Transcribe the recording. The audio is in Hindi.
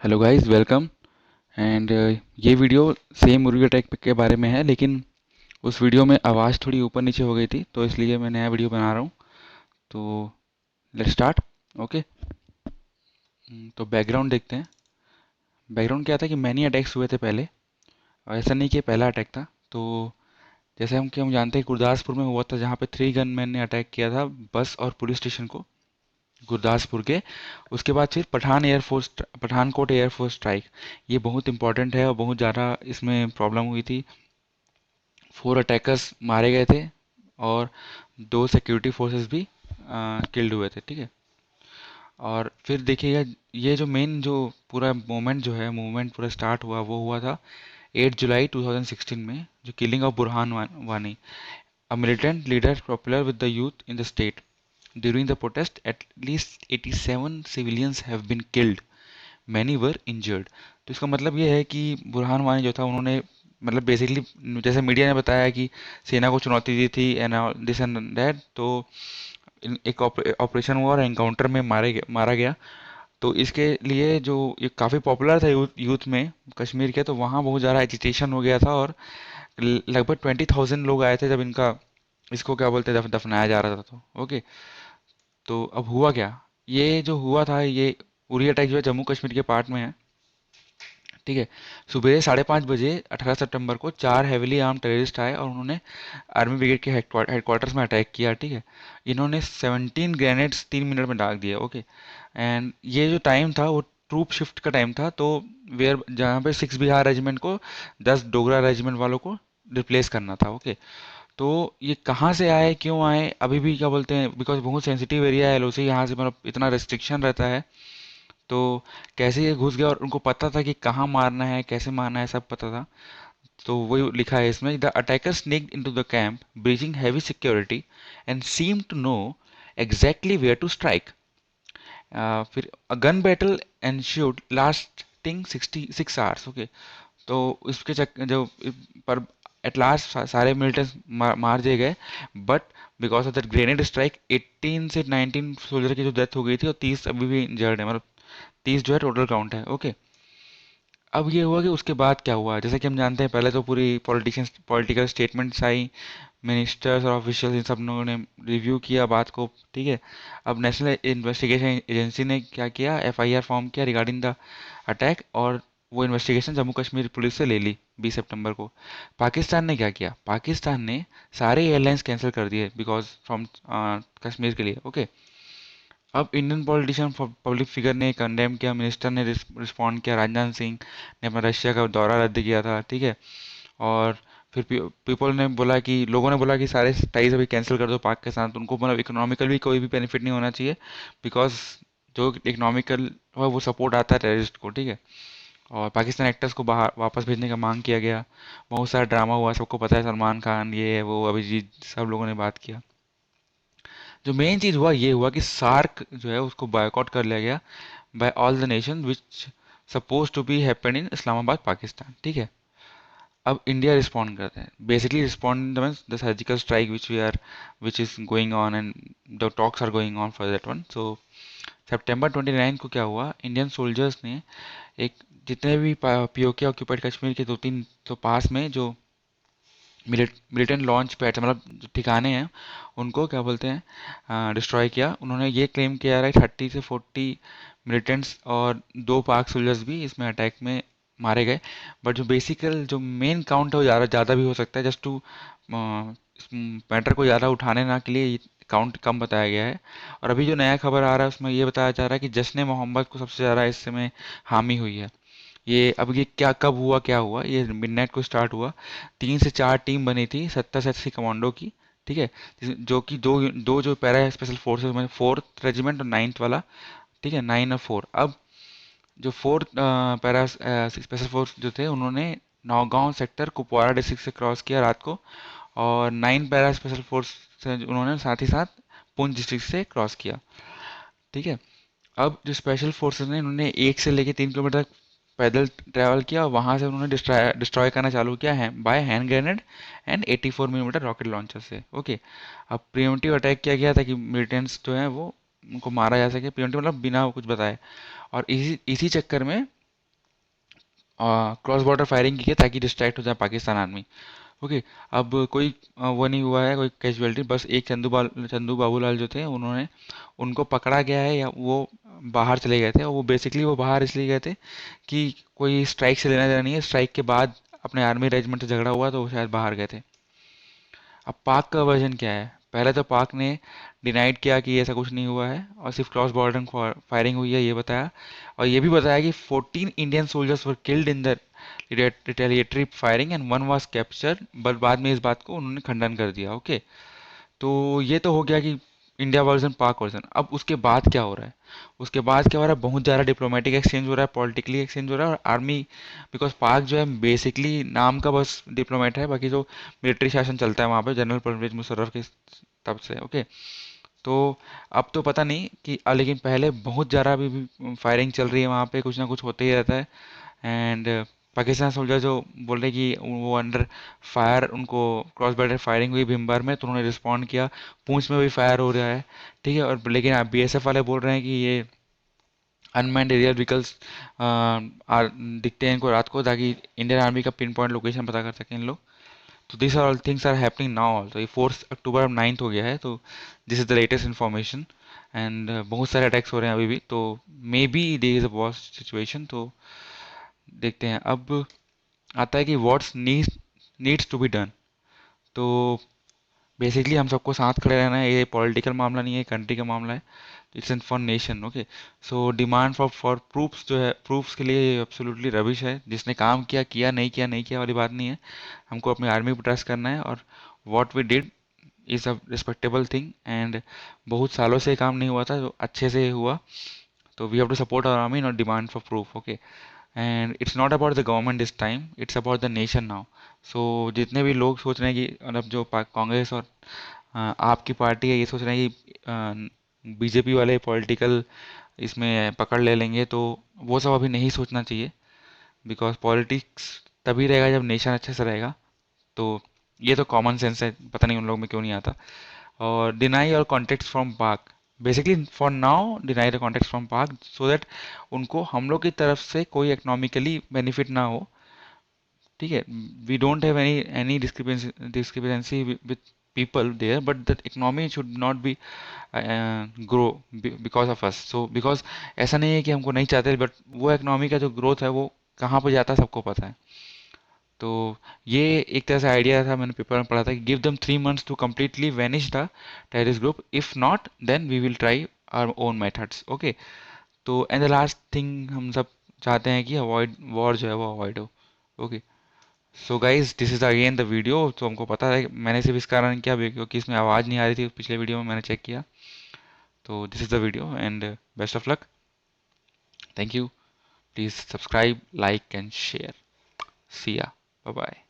Hello guys, welcome. एंड ये वीडियो सेम उर्वी अटैक के बारे में है, लेकिन उस वीडियो में आवाज़ थोड़ी ऊपर नीचे हो गई थी, तो इसलिए मैं नया वीडियो बना रहा हूँ। तो लेट्स स्टार्ट। ओके। तो बैकग्राउंड देखते हैं। बैकग्राउंड क्या था कि मैनी अटैक्स हुए थे पहले, और ऐसा नहीं कि ये पहला अटैक था। तो जैसे हम जानते हैं, गुरदासपुर में हुआ था, जहाँ पे 3 गनमैन ने अटैक किया था बस और पुलिस स्टेशन को, गुरदासपुर के। उसके बाद फिर पठानकोट एयरफोर्स स्ट्राइक। ये बहुत इंपॉर्टेंट है और बहुत ज़्यादा इसमें प्रॉब्लम हुई थी। 4 अटैकर्स मारे गए थे और 2 सिक्योरिटी फोर्सेस भी किल्ड हुए थे, ठीक है। और फिर देखिएगा, ये जो मेन जो पूरा मोमेंट जो है, मूवमेंट पूरा स्टार्ट हुआ, वो हुआ था 8 जुलाई 2016 में, जो killing of Burhan Wani, a militant leader popular with the youth in the state. During the protest at least 87 civilians have been killed, many were injured. तो इसका मतलब ये है कि बुरहान वानी जो था, उन्होंने मतलब बेसिकली, जैसे मीडिया ने बताया कि सेना को चुनौती दी थी एंड दिस एंड दैट। तो एक ऑपरेशन हुआ और एनकाउंटर में मारा गया। तो इसके लिए जो ये काफ़ी पॉपुलर था यूथ में कश्मीर के, तो वहाँ बहुत ज़्यादा एजिटेशन हो गया था, और लगभग 20,000 लोग आए थे जब इनका, इसको क्या बोलते हैं, दफनाया जा रहा था। तो ओके। तो अब हुआ क्या? ये जो हुआ था, ये उरी अटैक जो है जम्मू कश्मीर के पार्ट में है, ठीक है। सुबह 5:30 बजे 18 सितंबर को 4 हेविली आर्म टेररिस्ट आए और उन्होंने आर्मी ब्रिगेड के हेडक्वार्टर्स में अटैक किया, ठीक है। इन्होंने 17 ग्रेनेड्स 3 मिनट में दाग दिया, ओके। एंड ये जो टाइम था वो ट्रूप शिफ्ट का टाइम था, तो वेयर जहाँ पे 6 बिहार रेजिमेंट को 10 डोगरा रेजिमेंट वालों को रिप्लेस करना था, ओके। तो ये कहाँ से आए, क्यों आए, अभी भी क्या बोलते हैं, बिकॉज बहुत सेंसिटिव एरिया है एलओसी, यहाँ से मतलब इतना रेस्ट्रिक्शन रहता है। तो कैसे ये घुस गया, और उनको पता था कि कहाँ मारना है, कैसे मारना है, सब पता था। तो वही लिखा है इसमें, the attacker snaked into the camp breaching heavy security and seem to know exactly where to strike. फिर gun battle ensured lasting 66 hours, okay. तो इसके जो पर एट लास्ट सारे मिलिटेंट्स मार दिए गए, but because of that grenade strike 18 से 19 सोल्जर की जो डेथ हो गई थी, और 30 अभी भी इंजर्ड है, मतलब 30 जो है टोटल काउंट है, ओके। अब ये हुआ कि उसके बाद क्या हुआ, जैसे कि हम जानते हैं, पहले तो पूरी पॉलिटिकल स्टेटमेंट्स आई, मिनिस्टर्स और ऑफिशियल्स इन सब लोगों ने रिव्यू किया बात को, ठीक है। अब नेशनल इन्वेस्टिगेशन एजेंसी ने क्या किया, एफआईआर फॉर्म किया रिगार्डिंग द अटैक, और वो इन्वेस्टिगेशन जम्मू कश्मीर पुलिस से ले ली 20 सितंबर को। पाकिस्तान ने क्या किया, पाकिस्तान ने सारे एयरलाइंस कैंसिल कर दिए बिकॉज फ्रॉम कश्मीर के लिए, ओके। अब इंडियन पॉलिटिशियन पब्लिक फिगर ने कंडेम किया, मिनिस्टर ने रिस्पॉन्ड किया, राजनाथ सिंह ने अपना रशिया का दौरा रद्द किया था, ठीक है। और फिर पीपल ने बोला कि, लोगों ने बोला कि सारे टाइज अभी कैंसिल कर दो पाक के साथ, उनको मतलब इकोनॉमिकल भी कोई भी बेनिफिट नहीं होना चाहिए, बिकॉज जो इकोनॉमिकल है वो सपोर्ट आता है टेररिस्ट को, ठीक है। और पाकिस्तान एक्टर्स को बाहर वापस भेजने का मांग किया गया। बहुत सारा ड्रामा हुआ, सबको पता है, सलमान खान, ये है वो, अभिजीत, सब लोगों ने बात किया। जो मेन चीज़ हुआ, ये हुआ कि सार्क जो है उसको बायकॉट कर लिया गया by all the nation which suppose to be happen in Islamabad Pakistan, ठीक है। अब इंडिया रिस्पॉन्ड करता है, basically respond the surgical strike which is going on and the talks are going on for that one. So सितंबर 29 को क्या हुआ, इंडियन सोल्जर्स ने एक, जितने भी पीओके ऑक्यूपाइड कश्मीर के 2-3 तो पास में जो मिलिटेंट लॉन्च पैड, मतलब जो ठिकाने हैं, उनको क्या बोलते हैं, डिस्ट्रॉय किया। उन्होंने ये क्लेम किया है 30 से 40 मिलिटेंट्स और 2 पाक सोल्जर्स भी इसमें अटैक में मारे गए। बट जो बेसिकल जो मेन काउंट है वो ज़्यादा ज़्यादा भी हो सकता है, जस्ट टू मैटर को ज़्यादा उठाने ना के लिए काउंट कम बताया गया है। और अभी जो नया खबर आ रहा है उसमें ये बताया जा रहा है कि जश्न मोहम्मद को सबसे ज़्यादा इस समय हामी हुई है। ये अब ये क्या कब हुआ, क्या हुआ, ये मिडनाइट को स्टार्ट हुआ। 3 से 4 टीम बनी थी 70 से 80 कमांडो की, ठीक है। जो कि दो दो जो पैरा स्पेशल फोर्सेस में, 4th रेजिमेंट और 9th वाला, ठीक है, 9 और 4। अब जो 4th पैरा स्पेशल फोर्स जो थे, उन्होंने नौगांव सेक्टर कुपवाड़ा डिस्ट्रिक्ट से क्रॉस किया रात को, और 9 पैरा स्पेशल फोर्स से उन्होंने साथ ही साथ पुंछ डिस्ट्रिक्ट से क्रॉस किया, ठीक है। अब जो स्पेशल फोर्सेस ने, उन्होंने 1 से लेके 3 किलोमीटर तक पैदल ट्रैवल किया, वहां से उन्होंने डिस्ट्रॉय करना चालू किया है by hand grenade and 84 millimetre rocket launcher से, ओके। अब प्रिवेंटिव अटैक किया गया था कि मिलिटेंट्स जो है वो, उनको मारा जा सके, प्रिवेंटिव मतलब बिना कुछ बताए। और इसी इसी चक्कर में क्रॉस बॉर्डर फायरिंग की है ताकि डिस्ट्रैक्ट हो जाए पाकिस्तान आर्मी। ओके। अब कोई वो नहीं हुआ है कोई कैजुअलिटी, बस एक चंदू बाबूलाल जो थे उन्होंने उनको पकड़ा गया है, या वो बाहर चले गए थे, और वो बेसिकली वो बाहर इसलिए गए थे कि कोई स्ट्राइक से लेना देना नहीं है, स्ट्राइक के बाद अपने आर्मी रेजिमेंट से झगड़ा हुआ तो वो शायद बाहर गए थे। अब पाक का वर्जन क्या है? पहले तो पाक ने डिनाइड किया कि ऐसा कुछ नहीं हुआ है और सिर्फ क्रॉस बॉर्डर फायरिंग हुई है ये बताया, और ये भी बताया कि 14 Indian soldiers were killed in the retaliatory firing and one was captured, but बाद में इस बात को उन्होंने खंडन कर दिया। ओके। तो ये तो हो गया कि इंडिया वर्जन पाक वर्जन। अब उसके बाद क्या हो रहा है? उसके बाद क्या हो रहा है? बहुत ज़्यादा डिप्लोमेटिक एक्सचेंज हो रहा है, पॉलिटिकली एक्सचेंज हो रहा है, और आर्मी, बिकॉज पाक जो है बेसिकली नाम का बस डिप्लोमेट है, बाकी जो मिलिट्री शासन चलता है वहाँ पे जनरल परवेज मुशर्रफ के तब से। ओके। तो अब तो पता नहीं कि लेकिन पहले बहुत ज़्यादा अभी भी फायरिंग चल रही है वहाँ पे, कुछ ना कुछ होते ही रहता है। एंड पाकिस्तान सोल्जर जो बोल रहे कि वो अंडर फायर, उनको क्रॉस बॉर्डर फायरिंग हुई भीमबार में तो उन्होंने रिस्पॉन्ड किया, पूंछ में भी फायर हो रहा है। ठीक है। और लेकिन बीएसएफ वाले बोल रहे हैं कि ये अनमैन्ड एरियल व्हीकल्स दिखते हैं इनको रात को, ताकि इंडियन आर्मी का पिन पॉइंट लोकेशन पता कर सकें इन लोग। तो this are all things are happening now also. ये 4 अक्टूबर अब 9th हो गया है, तो this is the latest information. And बहुत सारे अटैक्स हो रहे हैं अभी भी, तो may be there is a war situation. तो देखते हैं। अब आता है कि what's needs to be done. तो बेसिकली हम सबको साथ खड़े रहना है, ये पॉलिटिकल मामला नहीं है, कंट्री का मामला है। It's in for nation. Okay. So demand for proofs जो है, प्रूफ्स के लिए ये एब्सोल्युटली रबिश है। जिसने काम किया किया, नहीं किया नहीं किया वाली बात नहीं है। हमको अपनी आर्मी पर ट्रस्ट करना है, और what we did is a respectable thing. And बहुत सालों से काम नहीं हुआ था जो अच्छे से हुआ, तो we have to support our army, not demand for proof. Okay. And it's not about the government this time, it's about the nation now. So जितने भी लोग सोच रहे हैं कि मतलब जो कांग्रेस और आपकी पार्टी है ये सोच रहे हैं कि बीजेपी वाले पॉलिटिकल इसमें पकड़ ले लेंगे, तो वो सब अभी नहीं सोचना चाहिए। बिकॉज पॉलिटिक्स तभी रहेगा जब नेशन अच्छे से रहेगा। तो ये तो कॉमन सेंस है, पता नहीं उन लोगों में क्यों नहीं आता। और डिनाई और कॉन्टेक्ट फ्रॉम पाक, basically for now deny the contact from पाक, सो दैट उनको हम लोग की तरफ से कोई इकोनॉमिकली बेनिफिट ना हो। ठीक है। We don't have any discrepancy with people there, but the economy should not be grow because of us. So because ऐसा नहीं है कि हमको नहीं चाहते, बट वो इकोनॉमी का जो ग्रोथ है वो कहाँ पर जाता है सबको पता है। तो ये एक तरह से आइडिया था, मैंने पेपर में पढ़ा था कि give them 3 months to completely vanish the terrorist group, if not then we will try our own methods. Okay. तो एंड द लास्ट थिंग हम सब चाहते हैं कि अवॉइड वॉर जो है वो अवॉइड हो। Okay. So guys this is again the video. तो हमको पता है मैंने सिर्फ इस कारण किया क्योंकि इसमें आवाज़ नहीं आ रही थी, पिछले वीडियो में मैंने चेक किया। तो this is the video and best of luck. Thank you. Please subscribe, like and share. See ya. Bye bye.